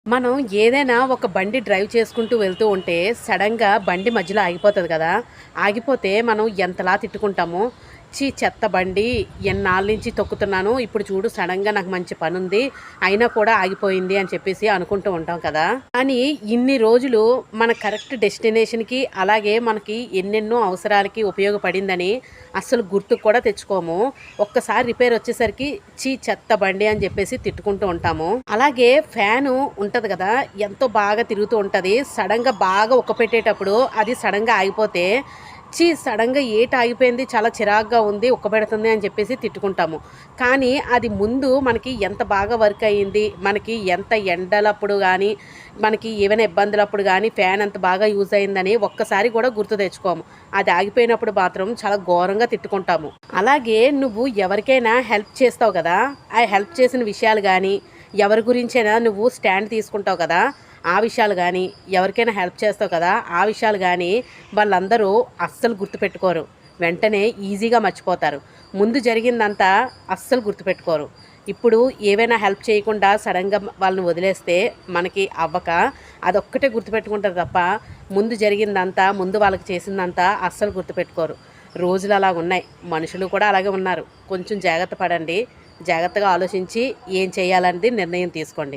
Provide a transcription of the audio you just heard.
మనం ఏదైనా ఒక బండి డ్రైవ్ చేసుకుంటూ వెళ్తూ ఉంటే సడన్‌గా బండి మధ్యలో ఆగిపోతది కదా! ఆగిపోతే మనం ఎంతలా తిట్టుకుంటామో, "ఛీ! చెత్త బండి ఎన్నాళ్ళ నుంచి తొక్కుతున్నాను. ఇప్పుడు చూడు సడన్‌గా నాకు మంచి పనుంది. అయినా కూడా ఆగిపోయింది" అని చెప్పేసి అనుకుంటూ ఉంటాం కదా! కానీ ఇన్ని రోజులు మన కరెక్ట్ డెస్టినేషన్‌కి అలాగే మనకి ఎన్నెన్నో అవసరాలకి ఉపయోగపడిందని అస్సలు గుర్తుకు కూడా తెచ్చుకోము. ఒక్కసారి రిపేర్ వచ్చేసరికి ఛీ! చెత్త బండి అని చెప్పేసి తిట్టుకుంటూ ఉంటాము. అలాగే ఫ్యాను ఉంటది కదా! ఎంతో బాగా తిరుగుతూ ఉంటది. సడెన్‌గా బాగా ఉక్కపెట్టేటప్పుడు అది సడెన్‌గా ఆగిపోతే, ఛీ! సడెన్‌గా ఆగిపోయింది చాలా చిరాకుగా ఉంది, ఉక్కపెడుతుంది అని చెప్పేసి తిట్టుకుంటాము. కానీ అది ముందు మనకి ఎంత బాగా వర్క్ అయ్యింది, మనకి ఎంత ఎండలప్పుడు గానీ, మనకి ఏవైనా ఇబ్బందులప్పుడు గానీ ఫ్యాన్ ఎంత బాగా యూజ్ అయిందని ఒక్కసారి కూడా గుర్తు తెచ్చుకోము. అది ఆగిపోయినప్పుడు మాత్రం చాలా ఘోరంగా తిట్టుకుంటాము. అలాగే నువ్వు ఎవరికైనా హెల్ప్ చేస్తావు కదా! ఆ హెల్ప్ చేసిన విషయాలు గానీ, ఎవరి గురించైనా నువ్వు స్టాండ్ తీసుకుంటావు కదా! ఆ విషయాలు గానీ, ఎవరికైనా హెల్ప్ చేస్తావు కదా! ఆ విషయాలు గానీ వాళ్ళందరూ అస్సలు గుర్తుపెట్టుకోరు. వెంటనే ఈజీగా మర్చిపోతారు. ముందు జరిగిందంతా అస్సలు గుర్తుపెట్టుకోరు. ఇప్పుడు ఏవైనా హెల్ప్ చేయకుండా సడెన్‌గా వాళ్ళని వదిలేస్తే మనకి అవ్వక అదొక్కటే గుర్తుపెట్టుకుంటారు తప్ప, ముందు జరిగిందంతా, ముందు వాళ్ళకి చేసిందంతా అస్సలు గుర్తుపెట్టుకోరు. రోజులు అలాగున్నాయి. మనుషులు కూడా అలాగే ఉన్నారు. కొంచెం జాగ్రత్త పడండి. జాగ్రత్తగా ఆలోచించి ఏం చేయాలనేది నిర్ణయం తీసుకోండి.